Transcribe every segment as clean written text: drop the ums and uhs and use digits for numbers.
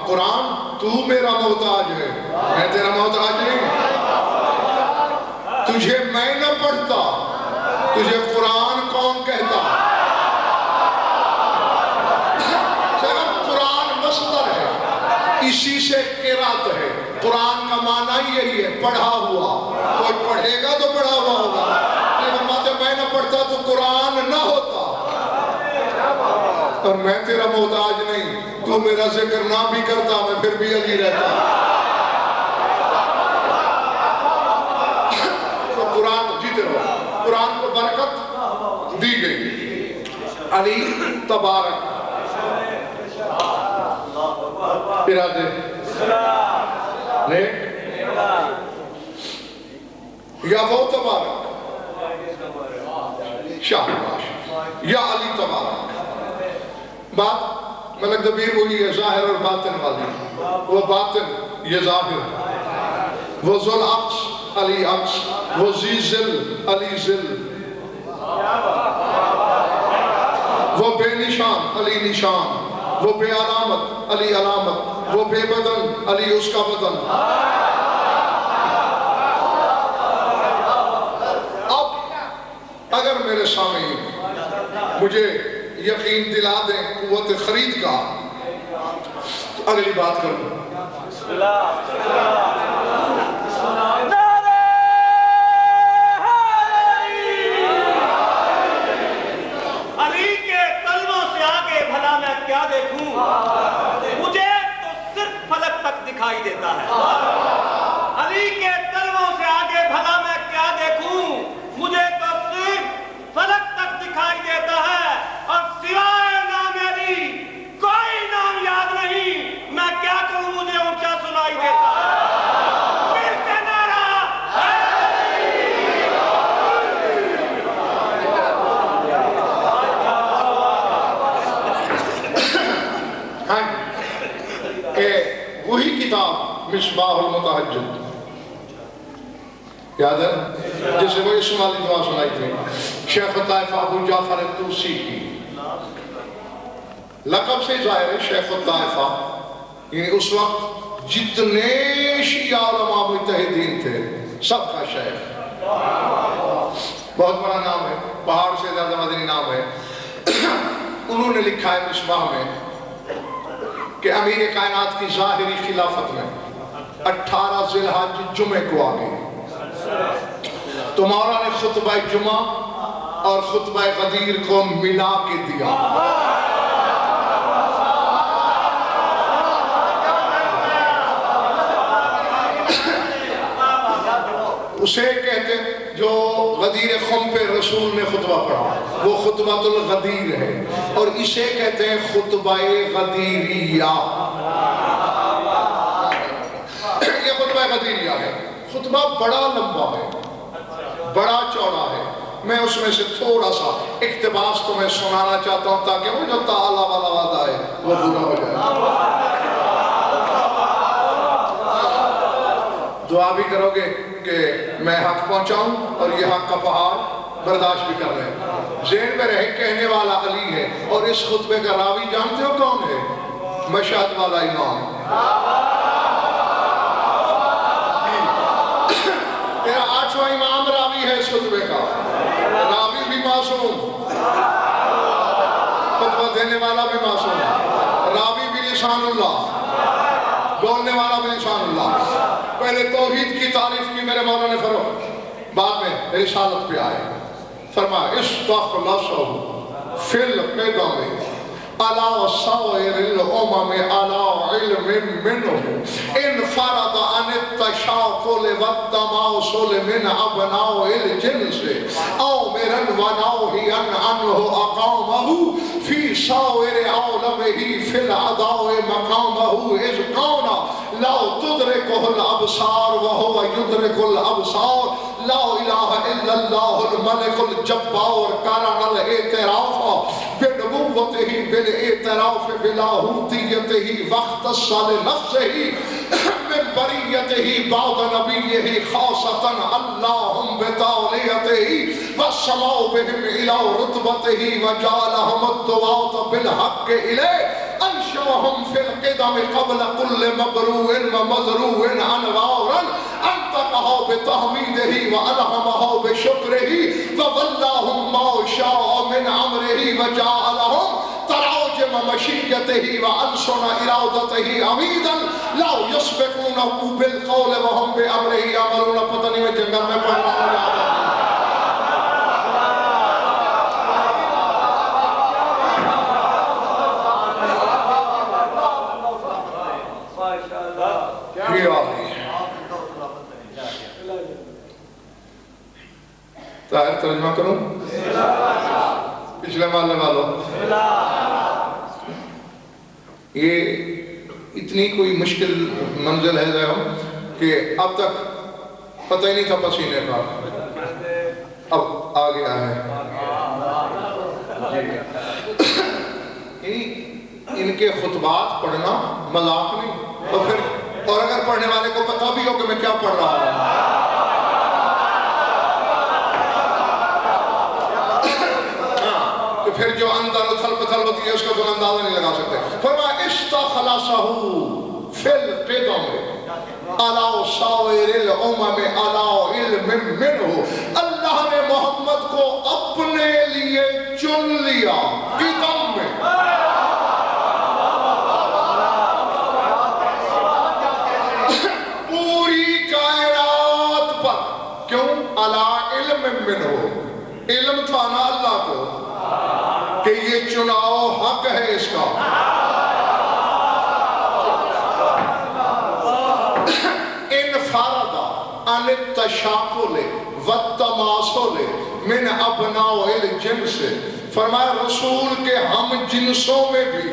قرآن تو میرا محتاج ہے، میں تیرا محتاج نہیں۔ تجھے میں نہ پڑھتا، تجھے قرآن کون کہتا؟ قرآن مصدر ہے، اسی سے قرات ہے۔ قرآن کا معنی یہی ہے، پڑھا ہوا۔ کوئی پڑھے گا تو پڑھا ہوا ہوگا۔ یہ فرماتے میں نہ پڑھتا تو قرآن نہ ہوتا، اور میں تیرا محتاج نہیں۔ تو میرا ذکر نہ بھی کرتا، میں پھر بھی علی رہتا۔ تو قرآن جیتے رہو، قرآن کو برکت دی گئی۔ علی تبارک ارادے نیک یا وہ تبارک شاہباش یا علی تبارک۔ بات ملک دبیر وہی ہے، ظاہر اور باطن والی۔ وہ باطن یہ ظاہر، وہ ذل عقص علی عقص، وہ ذی ذل علی ذل، وہ بے نشان علی نشان، وہ بے علامت علی علامت، وہ بے بدن علی اس کا بدن۔ اب اگر میرے سامنے مجھے یقین دلا دیں قوت خرید کا، تو اگلی بات کروں۔ علی کے کلموں سے آگے بھلا میں کیا دیکھوں؟ مجھے تو صرف فلک تک دکھائی دیتا ہے۔ علی کے کلموں سے آگے بھلا میں کیا دیکھوں؟ مجھے تو صرف فلک تک دکھائی دیتا ہے، اور سوائے نام علی کوئی نام یاد نہیں۔ میں کیا کروں، مجھے اونچا سنائی دیتا ہے۔ پھر سے نعرہ وہی کتاب مصباح المتہجد یاد ہے جسے وہ اسم والی دعا سنائی تھی، شیخ الطائفہ ابو جعفر الطوسی کی لقب سے ظاہر ہے شیخ الطائفہ، یعنی اس وقت جتنے شیعہ علماء مجتہدین تھے سب کا شیخ، بہت بڑا نام ہے، پہاڑ سے زیادہ مدنی نام ہے۔ انہوں نے لکھا ہے مصباح میں کہ امیر کائنات کی ظاہری خلافت میں 18 ذی الحج جمعے کو آ گئی، تو مولا نے خطبہ جمعہ اور خطبہ غدیر کو ملا کے دیا۔ اسے کہتے ہیں جو غدیر خم پہ رسول نے خطبہ پڑھا وہ خطبۃ الغدیر ہے، اور اسے کہتے ہیں خطبہ غدیریہ۔ یہ خطبہ غدیریہ ہے، خطبہ بڑا لمبا ہے، بڑا چوڑا ہے۔ میں اس میں سے تھوڑا سا اقتباس تمہیں سنانا چاہتا ہوں تاکہ وہ جو تعالیٰ والا وعدہ ہے وہ پورا ہو جائے۔ دعا بھی کرو گے کہ میں حق پہنچاؤں اور یہ حق کا پہاڑ برداشت بھی کر لیں۔ ذہن میں رہے کہنے والا علی ہے، اور اس خطبے کا راوی جانتے ہو کون ہے؟ مشہد والا امام، تیرا 8واں امام راوی ہے اس خطبے کا، راوی بھی معصوم، خطبہ دینے والا بھی معصوم، راوی بھی لسان اللہ، بولنے والا بھی لسان اللہ۔ پہلے توحید کی تعریف کی میرے مولا نے فرمایا، بعد میں رسالت پہ آئے، فرمایا استخلصہ فی القدم علی سائر الامم علی علم منہ انفرد عن التشاکل والتماثل من ابناء الجنس آمرا وناہیا عنہ اقامہ فی سائر عالمہ فی العداء مقامہ اذ کون لا تدرکہ الابصار وہو یدرک الابصار لا الہ الا اللہ الملک الجبار کرن الاعتراف بنبوتہ بالاعتراف بلاہوتیتہ واختص لنفسہ من بریتہ بعد نبیہ خاصتا اللہم بتولیتہ والسماء بہم الى رتبتہ وجعلہم الدعاة بالحق الیہ انشاء قدمهم في القدم قبل كل مبروء ومزروع أنوارا أنطقه بتحميده وألهمه بشكره وولاهم ما شاء من أمره وجعلهم تراجم مشيته وألسن إرادته عميدا لا يسبقونه بالقول وهم بأمره يعملون. پتہ نہیں میں جنگل میں پڑھ رہا ہوں. طاہر ترجمہ کروں پچھلے محلے والوں. یہ اتنی کوئی مشکل منزل ہے کہ اب تک پتہ ہی نہیں تھا پسینے کا، اب آ گیا ہے. ان کے خطبات پڑھنا مذاق نہیں، اور اگر پڑھنے والے کو پتہ بھی ہو کہ میں کیا پڑھ رہا ہوں. پھر جو اندر اتھل پتھل ہوتی ہے اس کا تم اندازہ نہیں لگا سکتے. فرمایا استخلصہ فی القدم علی سائر الامم علی علم منہ. اللہ نے محمد کو اپنے لیے چن لیا قدم میں. پوری کائنات پر. کیوں؟ علی علم منہ. علم تھا نا اللہ کو کہ یہ چناؤ حق ہے اس کا. انفرد عن التشاکل والتماثل من ابناء الجنس. فرمایا رسول کے ہم جنسوں میں بھی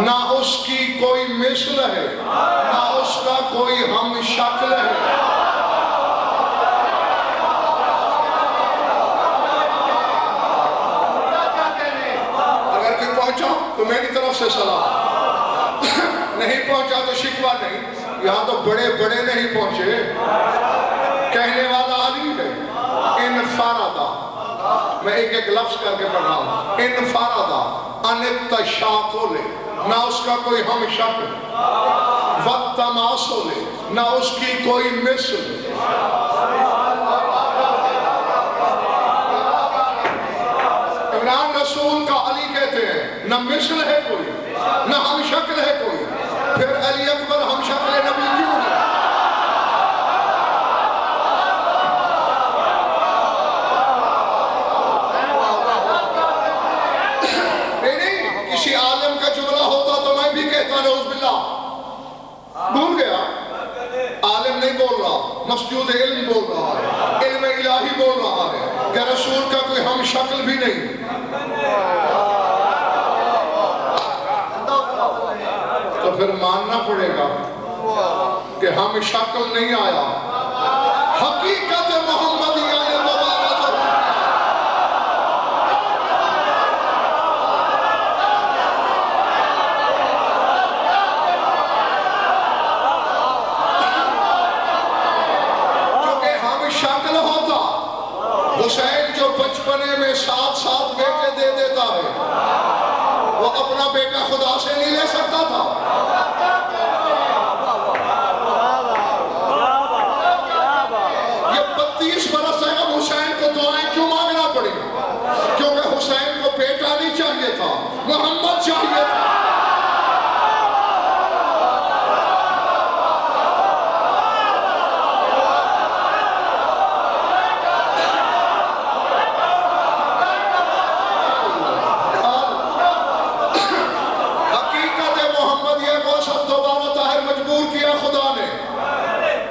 نہ اس کی کوئی مثل ہے نہ اس کا کوئی ہم شکل ہے. تو میری طرف سے سلام. نہیں پہنچا تو شکوہ نہیں. یہاں تو بڑے بڑے نہیں پہنچے. کہنے والا علی ہے. انفرادہ. میں ایک ایک لفظ کر کے پڑھ رہا ہوں. انفرادہ عن التشاکل. نہ اس کا کوئی ہم شکل. والتماثل. نہ اس کی کوئی مثل. عمران رسول کا علی کہتے ہیں نہ مثل ہے کوئی نہ ہم شکل ہے کوئی. پھر علی اکبر ہم شکل نبی کیوں ہے؟ نہیں کسی عالم کا جملہ ہوتا تو میں بھی کہتا نعوذ باللہ. بھول گیا. عالم نہیں بول رہا، مسجود علم بول رہا ہے، علم الہی بول رہا ہے کہ رسول کا کوئی ہم شکل بھی نہیں. تو پھر ماننا پڑے گا کہ ہم شکل نہیں آیا. حقیقت محمدیہ نے دوبارہ ضرور کیونکہ ہم شکل ہوتا. حسین جو بچپنے میں 7 بیٹے دے دیتا ہے وہ اپنا بیٹا خدا سے نہیں لے سکتا تھا. یہ 32 برس ہے. اب حسین کو دعائیں کیوں مانگنا پڑی؟ کیونکہ حسین کو بیٹا نہیں چاہیے تھا، محمد چاہیے تھا.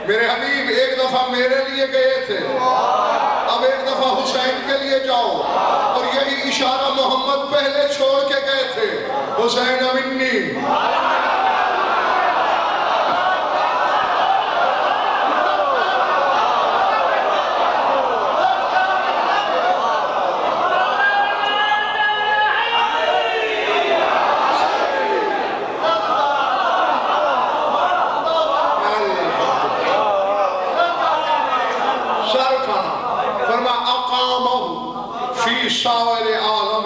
میرے حبیب ایک دفعہ میرے لیے گئے تھے، اب ایک دفعہ حسین کے لیے جاؤ. اور یہی اشارہ محمد پہلے چھوڑ کے گئے تھے. حسین منی. سائر عالم